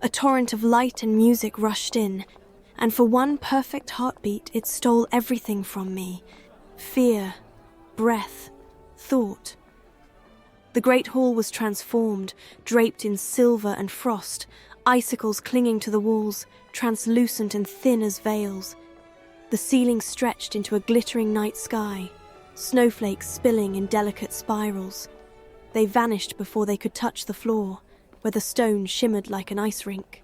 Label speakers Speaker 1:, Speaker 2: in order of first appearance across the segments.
Speaker 1: A torrent of light and music rushed in, and for one perfect heartbeat it stole everything from me. Fear, breath, thought. The great hall was transformed, draped in silver and frost, icicles clinging to the walls, translucent and thin as veils. The ceiling stretched into a glittering night sky, snowflakes spilling in delicate spirals. They vanished before they could touch the floor, where the stone shimmered like an ice rink.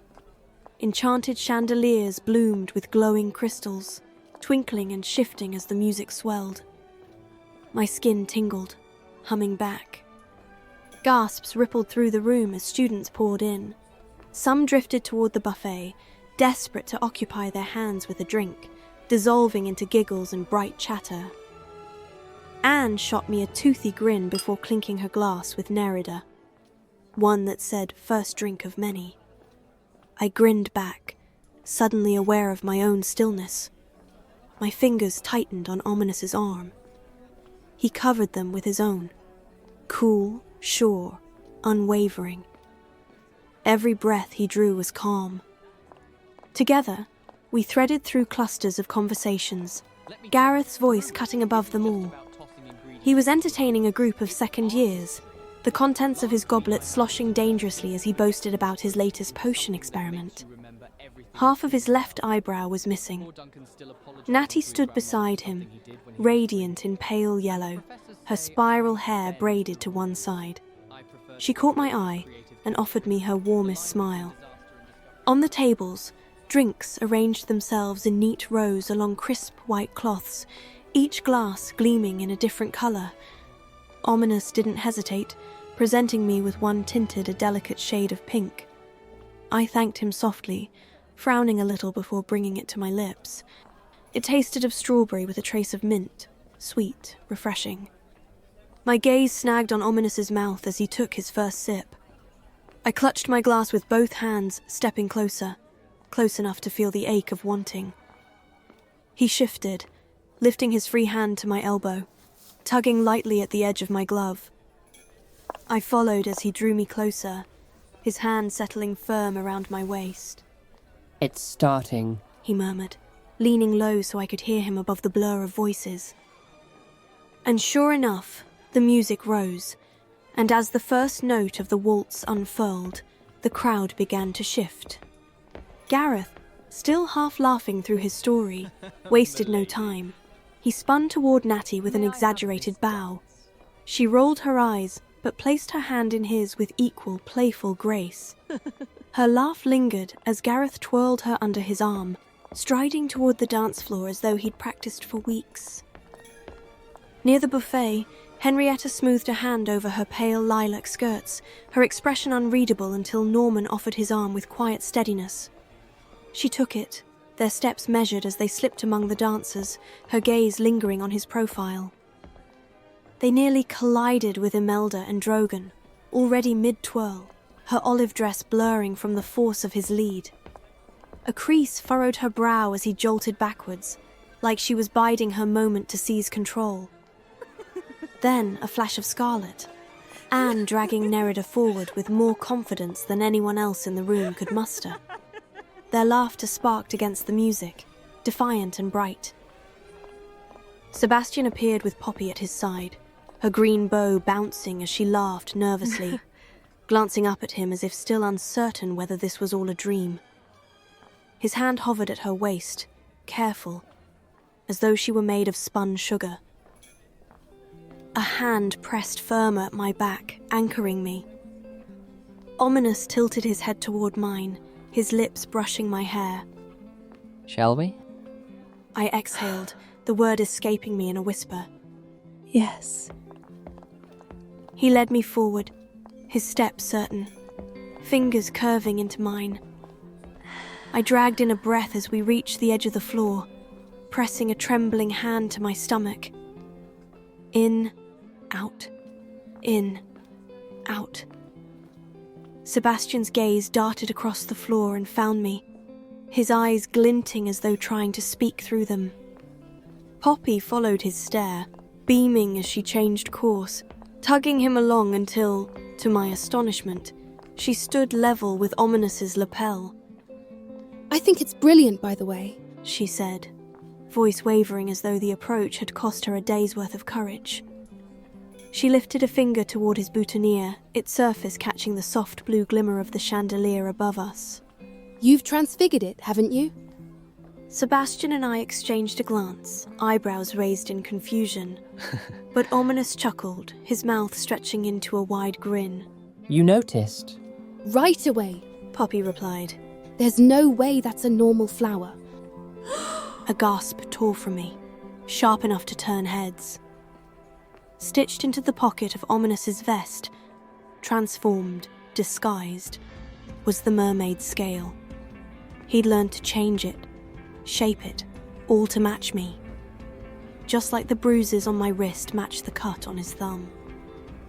Speaker 1: Enchanted chandeliers bloomed with glowing crystals, twinkling and shifting as the music swelled. My skin tingled, humming back. Gasps rippled through the room as students poured in. Some drifted toward the buffet, desperate to occupy their hands with a drink, dissolving into giggles and bright chatter. Anne shot me a toothy grin before clinking her glass with Nerida, one that said first drink of many. I grinned back, suddenly aware of my own stillness. My fingers tightened on Ominous's arm. He covered them with his own, cool, sure, unwavering. Every breath he drew was calm. Together, we threaded through clusters of conversations, Gareth's voice cutting above them all. He was entertaining a group of second years, the contents of his goblet sloshing dangerously as he boasted about his latest potion experiment. Half of his left eyebrow was missing. Natty stood beside him, radiant in pale yellow, her spiral hair braided to one side. She caught my eye and offered me her warmest smile. On the tables, drinks arranged themselves in neat rows along crisp white cloths, each glass gleaming in a different colour. Ominous didn't hesitate, presenting me with one tinted a delicate shade of pink. I thanked him softly, frowning a little before bringing it to my lips. It tasted of strawberry with a trace of mint, sweet, refreshing. My gaze snagged on Ominous's mouth as he took his first sip. I clutched my glass with both hands, stepping closer, close enough to feel the ache of wanting. He shifted, lifting his free hand to my elbow, tugging lightly at the edge of my glove. I followed as he drew me closer, his hand settling firm around my waist.
Speaker 2: It's starting,
Speaker 1: he murmured, leaning low so I could hear him above the blur of voices. And sure enough, the music rose, and as the first note of the waltz unfurled, the crowd began to shift. Gareth, still half laughing through his story, wasted no time. He spun toward Natty with an exaggerated bow. She rolled her eyes, but placed her hand in his with equal playful grace. Her laugh lingered as Gareth twirled her under his arm, striding toward the dance floor as though he'd practiced for weeks. Near the buffet, Henrietta smoothed a hand over her pale lilac skirts, her expression unreadable until Norman offered his arm with quiet steadiness. She took it, their steps measured as they slipped among the dancers, her gaze lingering on his profile. They nearly collided with Imelda and Drogon, already mid-twirl, her olive dress blurring from the force of his lead. A crease furrowed her brow as he jolted backwards, like she was biding her moment to seize control. Then a flash of scarlet, Anne dragging Nerida forward with more confidence than anyone else in the room could muster. Their laughter sparked against the music, defiant and bright. Sebastian appeared with Poppy at his side, her green bow bouncing as she laughed nervously, glancing up at him as if still uncertain whether this was all a dream. His hand hovered at her waist, careful, as though she were made of spun sugar. A hand pressed firmer at my back, anchoring me. Ominous tilted his head toward mine, his lips brushing my hair.
Speaker 2: Shall we?
Speaker 1: I exhaled, the word escaping me in a whisper.
Speaker 3: Yes.
Speaker 1: He led me forward, his step certain, fingers curving into mine. I dragged in a breath as we reached the edge of the floor, pressing a trembling hand to my stomach. In, out, in, out. Sebastian's gaze darted across the floor and found me, his eyes glinting as though trying to speak through them. Poppy followed his stare, beaming as she changed course, tugging him along until, to my astonishment, She stood level with Ominous's lapel.
Speaker 3: I think it's brilliant, by the way,
Speaker 1: she said, voice wavering as though the approach had cost her a day's worth of courage. She lifted a finger toward his boutonniere, its surface catching the soft blue glimmer of the chandelier above us.
Speaker 3: You've transfigured it, haven't you?
Speaker 1: Sebastian and I exchanged a glance, eyebrows raised in confusion. But Ominous chuckled, his mouth stretching into a wide grin.
Speaker 2: You noticed?
Speaker 3: Right away,
Speaker 1: Poppy replied.
Speaker 3: There's no way that's a normal flower.
Speaker 1: A gasp tore from me, sharp enough to turn heads. Stitched into the pocket of Ominous's vest, transformed, disguised, was the mermaid's scale. He'd learned to change it, shape it, all to match me. Just like the bruises on my wrist matched the cut on his thumb.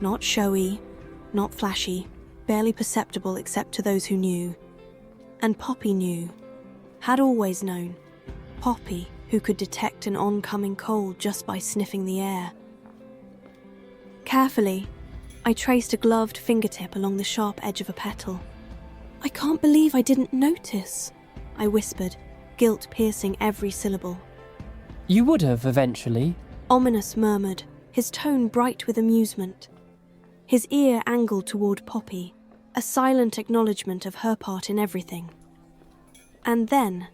Speaker 1: Not showy, not flashy, barely perceptible except to those who knew. And Poppy knew, had always known. Poppy, who could detect an oncoming cold just by sniffing the air. Carefully, I traced a gloved fingertip along the sharp edge of a petal. I can't believe I didn't notice, I whispered, guilt piercing every syllable.
Speaker 2: You would have, eventually.
Speaker 1: Ominous murmured, his tone bright with amusement. His ear angled toward Poppy, a silent acknowledgement of her part in everything. And then,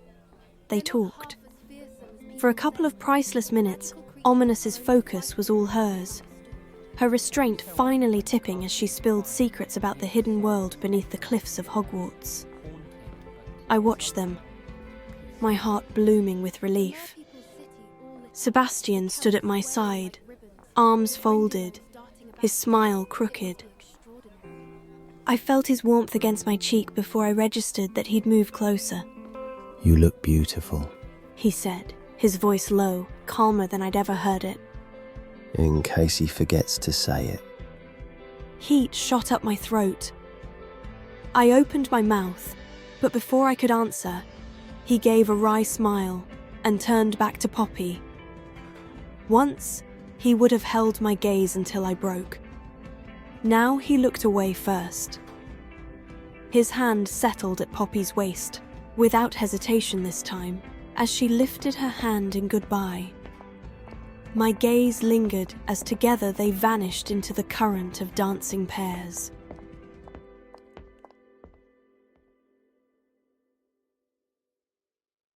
Speaker 1: they talked. For a couple of priceless minutes, Ominous's focus was all hers. Her restraint finally tipping as she spilled secrets about the hidden world beneath the cliffs of Hogwarts. I watched them, my heart blooming with relief. Sebastian stood at my side, arms folded, his smile crooked. I felt his warmth against my cheek before I registered that he'd moved closer.
Speaker 4: You look beautiful,
Speaker 1: he said, his voice low, calmer than I'd ever heard it.
Speaker 4: in case he forgets to say it.
Speaker 1: Heat shot up my throat. I opened my mouth, but before I could answer, he gave a wry smile and turned back to Poppy. Once, he would have held my gaze until I broke. Now he looked away first. His hand settled at Poppy's waist, without hesitation this time, as she lifted her hand in goodbye. My gaze lingered as together they vanished into the current of dancing pairs.